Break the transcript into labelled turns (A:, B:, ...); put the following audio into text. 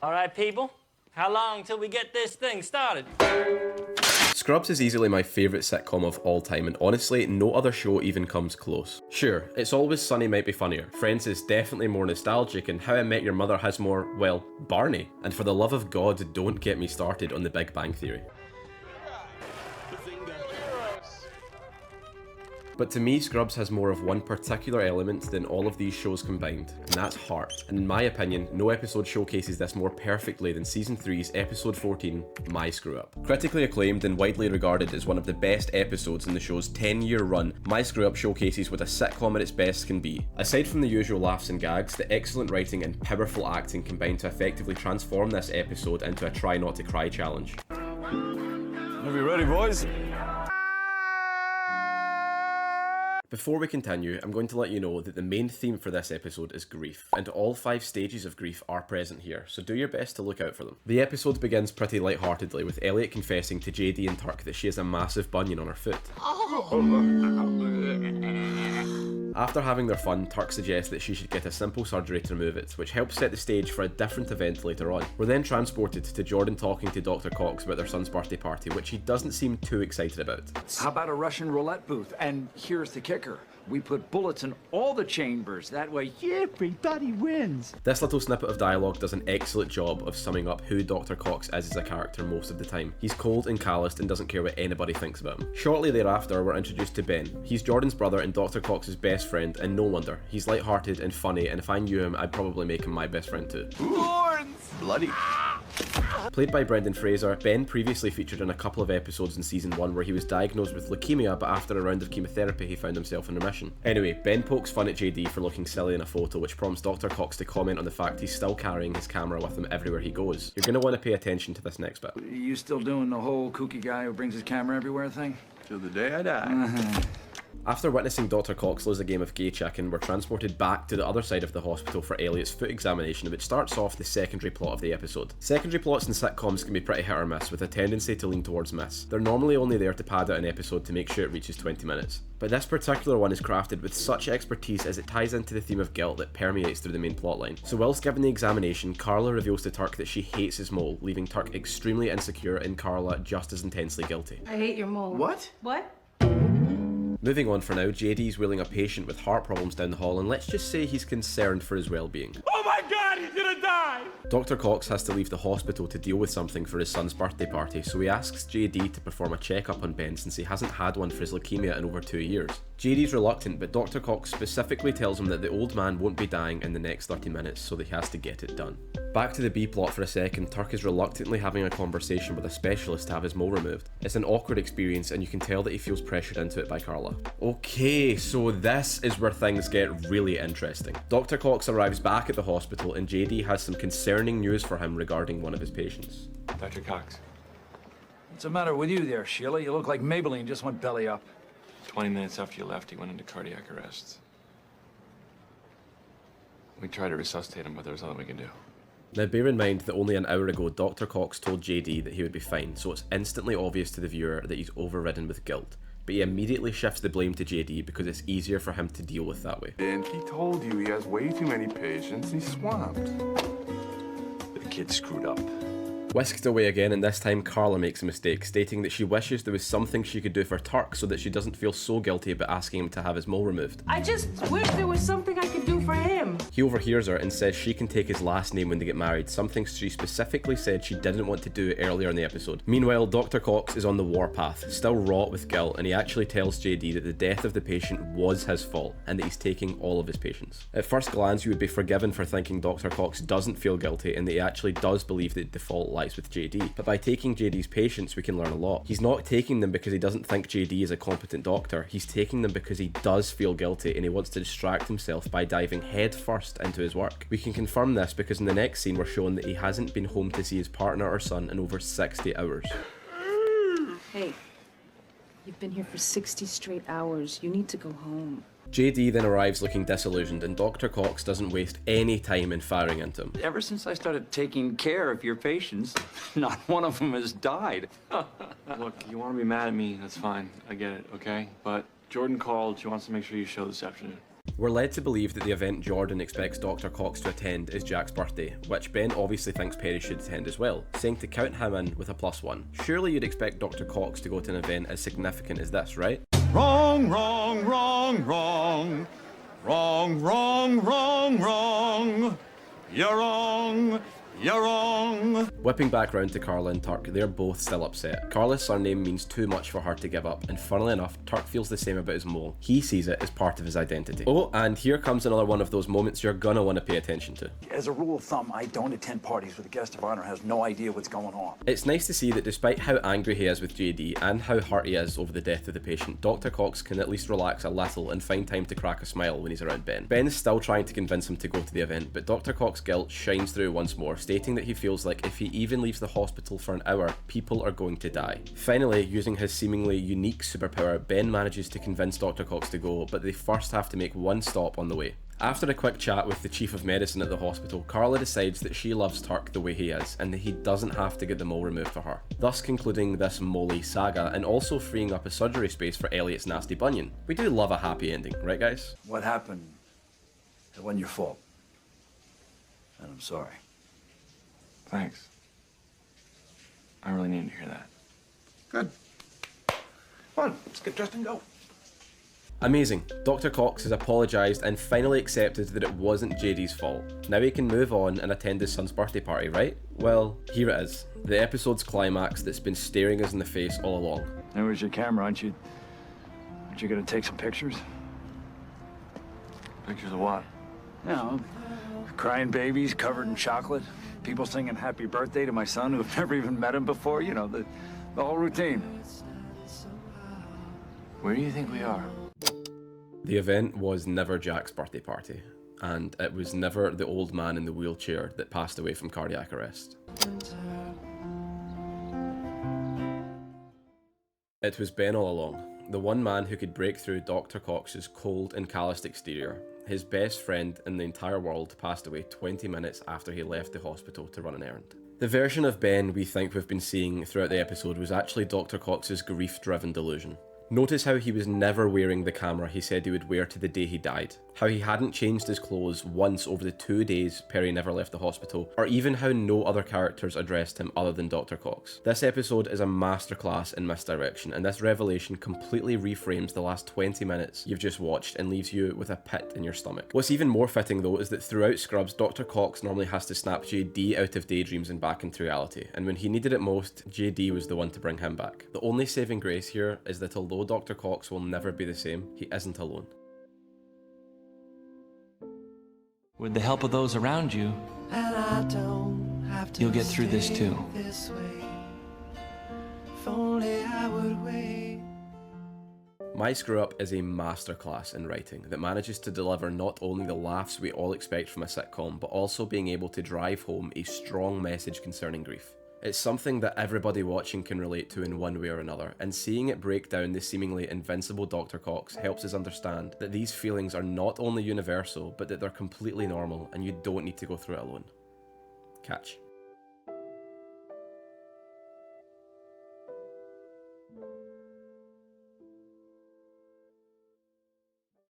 A: All right, people, how long till we get this thing started?
B: Scrubs is easily my favourite sitcom of all time, and honestly, no other show even comes close. Sure, It's Always Sunny might be funnier, Friends is definitely more nostalgic, and How I Met Your Mother has more, well, Barney. And for the love of God, don't get me started on The Big Bang Theory. But to me, Scrubs has more of one particular element than all of these shows combined, and that's heart. And in my opinion, no episode showcases this more perfectly than Season 3's Episode 14, My Screw Up. Critically acclaimed and widely regarded as one of the best episodes in the show's 10-year run, My Screw Up showcases what a sitcom at its best can be. Aside from the usual laughs and gags, the excellent writing and powerful acting combine to effectively transform this episode into a try not to cry challenge.
C: Are we ready, boys?
B: Before we continue, I'm going to let you know that the main theme for this episode is grief, and all 5 stages of grief are present here, so do your best to look out for them. The episode begins pretty lightheartedly, with Elliot confessing to JD and Turk that she has a massive bunion on her foot. After having their fun, Turk suggests that she should get a simple surgery to remove it, which helps set the stage for a different event later on. We're then transported to Jordan talking to Dr. Cox about their son's birthday party, which he doesn't seem too excited about.
D: How about a Russian roulette booth? And here's the kicker. We put bullets in all the chambers. That way, everybody wins.
B: This little snippet of dialogue does an excellent job of summing up who Dr. Cox is as a character most of the time. He's cold and calloused and doesn't care what anybody thinks about him. Shortly thereafter, we're introduced to Ben. He's Jordan's brother and Dr. Cox's best friend, and no wonder. He's lighthearted and funny, and if I knew him, I'd probably make him my best friend too.
D: Thorns!
C: Bloody.
B: Played by Brendan Fraser, Ben previously featured in a couple of episodes in Season 1 where he was diagnosed with leukemia, but after a round of chemotherapy he found himself in remission. Anyway, Ben pokes fun at JD for looking silly in a photo, which prompts Dr. Cox to comment on the fact he's still carrying his camera with him everywhere he goes. You're going to want to pay attention to this next bit.
D: You still doing the whole kooky guy who brings his camera everywhere thing?
C: Till the day I die.
B: After witnessing Dr. Cox lose a game of gay chicken, we're transported back to the other side of the hospital for Elliot's foot examination, which starts off the secondary plot of the episode. Secondary plots in sitcoms can be pretty hit or miss, with a tendency to lean towards miss. They're normally only there to pad out an episode to make sure it reaches 20 minutes. But this particular one is crafted with such expertise as it ties into the theme of guilt that permeates through the main plotline. So whilst giving the examination, Carla reveals to Turk that she hates his mole, leaving Turk extremely insecure and Carla just as intensely guilty.
E: I hate your mole.
C: What?
E: What?
B: Moving on for now, JD's wheeling a patient with heart problems down the hall, and let's just say he's concerned for his well-being.
C: Oh my God, he's gonna die!
B: Dr. Cox has to leave the hospital to deal with something for his son's birthday party, so he asks JD to perform a checkup on Ben since he hasn't had one for his leukemia in over 2 years. JD's reluctant, but Dr. Cox specifically tells him that the old man won't be dying in the next 30 minutes, so that he has to get it done. Back to the B plot for a second, Turk is reluctantly having a conversation with a specialist to have his mole removed. It's an awkward experience and you can tell that he feels pressured into it by Carla. Okay, so this is where things get really interesting. Dr. Cox arrives back at the hospital and JD has some concerning news for him regarding one of his patients.
C: Dr. Cox,
D: What's the matter with you there, Sheila? You look like Maybelline just went belly up.
C: 20 minutes after you left, he went into cardiac arrest. We tried to resuscitate him, but there was nothing we could do.
B: Now bear in mind that only an hour ago Dr. Cox told JD that he would be fine, so it's instantly obvious to the viewer that he's overridden with guilt. But he immediately shifts the blame to JD because it's easier for him to deal with that way.
F: And he told you he has way too many patients, he's swamped.
C: The kid screwed up.
B: Whisked away again, and this time Carla makes a mistake, stating that she wishes there was something she could do for Turk so that she doesn't feel so guilty about asking him to have his mole removed.
E: I just wish there was something I could do for him.
B: He overhears her and says she can take his last name when they get married, something she specifically said she didn't want to do earlier in the episode. Meanwhile, Dr. Cox is on the warpath, still wrought with guilt, and he actually tells JD that the death of the patient was his fault, and that he's taking all of his patients. At first glance, you would be forgiven for thinking Dr. Cox doesn't feel guilty, and that he actually does believe that the fault lies with JD. But by taking JD's patients, we can learn a lot. He's not taking them because he doesn't think JD is a competent doctor, he's taking them because he does feel guilty and he wants to distract himself by diving head first into his work. We can confirm this because in the next scene we're shown that he hasn't been home to see his partner or son in over 60 hours.
E: Hey, you've been here for 60 straight hours. You need to go home.
B: JD then arrives looking disillusioned, and Dr. Cox doesn't waste any time in firing into him.
D: Ever since I started taking care of your patients, not one of them has died.
C: Look, you want to be mad at me, that's fine. I get it, okay? But Jordan called. She wants to make sure you show this afternoon.
B: We're led to believe that the event Jordan expects Dr. Cox to attend is Jack's birthday, which Ben obviously thinks Perry should attend as well, saying to count him in with a +1. Surely you'd expect Dr. Cox to go to an event as significant as this, right?
G: Wrong, wrong, wrong, wrong. Wrong, wrong, wrong, wrong. You're wrong. You're wrong.
B: Whipping back round to Carla and Turk, they're both still upset. Carla's surname means too much for her to give up, and funnily enough, Turk feels the same about his mole. He sees it as part of his identity. Oh, and here comes another one of those moments you're gonna want to pay attention to.
D: As a rule of thumb, I don't attend parties where the guest of honor has no idea what's going on.
B: It's nice to see that despite how angry he is with JD and how hurt he is over the death of the patient, Dr. Cox can at least relax a little and find time to crack a smile when he's around Ben. Ben is still trying to convince him to go to the event, but Dr. Cox's guilt shines through once more, stating that he feels like if he even leaves the hospital for an hour, people are going to die. Finally, using his seemingly unique superpower, Ben manages to convince Dr. Cox to go, but they first have to make one stop on the way. After a quick chat with the chief of medicine at the hospital, Carla decides that she loves Turk the way he is, and that he doesn't have to get the mole removed for her, thus concluding this moley saga and also freeing up a surgery space for Elliot's nasty bunion. We do love a happy ending, right guys?
D: What happened? It wasn't your fault. And I'm sorry.
C: Thanks. I really needed to hear that.
F: Good. Come on, let's get dressed and go.
B: Amazing. Dr. Cox has apologised and finally accepted that it wasn't JD's fault. Now he can move on and attend his son's birthday party, right? Well, here it is. The episode's climax that's been staring us in the face all along.
D: There was your camera, aren't you gonna take some pictures?
C: Pictures of what?
D: No. Crying babies covered in chocolate. People singing happy birthday to my son who've never even met him before. You know, the whole routine.
C: Where do you think we are?
B: The event was never Jack's birthday party, and it was never the old man in the wheelchair that passed away from cardiac arrest. It was Ben all along, the one man who could break through Dr. Cox's cold and calloused exterior. His best friend in the entire world passed away 20 minutes after he left the hospital to run an errand. The version of Ben we think we've been seeing throughout the episode was actually Dr. Cox's grief-driven delusion. Notice how he was never wearing the camera he said he would wear to the day he died, how he hadn't changed his clothes once over the 2 days Perry never left the hospital, or even how no other characters addressed him other than Dr. Cox. This episode is a masterclass in misdirection, and this revelation completely reframes the last 20 minutes you've just watched and leaves you with a pit in your stomach. What's even more fitting though is that throughout Scrubs, Dr. Cox normally has to snap JD out of daydreams and back into reality, and when he needed it most, JD was the one to bring him back. The only saving grace here is that although Dr. Cox will never be the same, he isn't alone.
H: With the help of those around you, you'll get through this too.
B: My Screw Up is a masterclass in writing that manages to deliver not only the laughs we all expect from a sitcom, but also being able to drive home a strong message concerning grief. It's something that everybody watching can relate to in one way or another, and seeing it break down the seemingly invincible Dr. Cox helps us understand that these feelings are not only universal, but that they're completely normal and you don't need to go through it alone. Catch.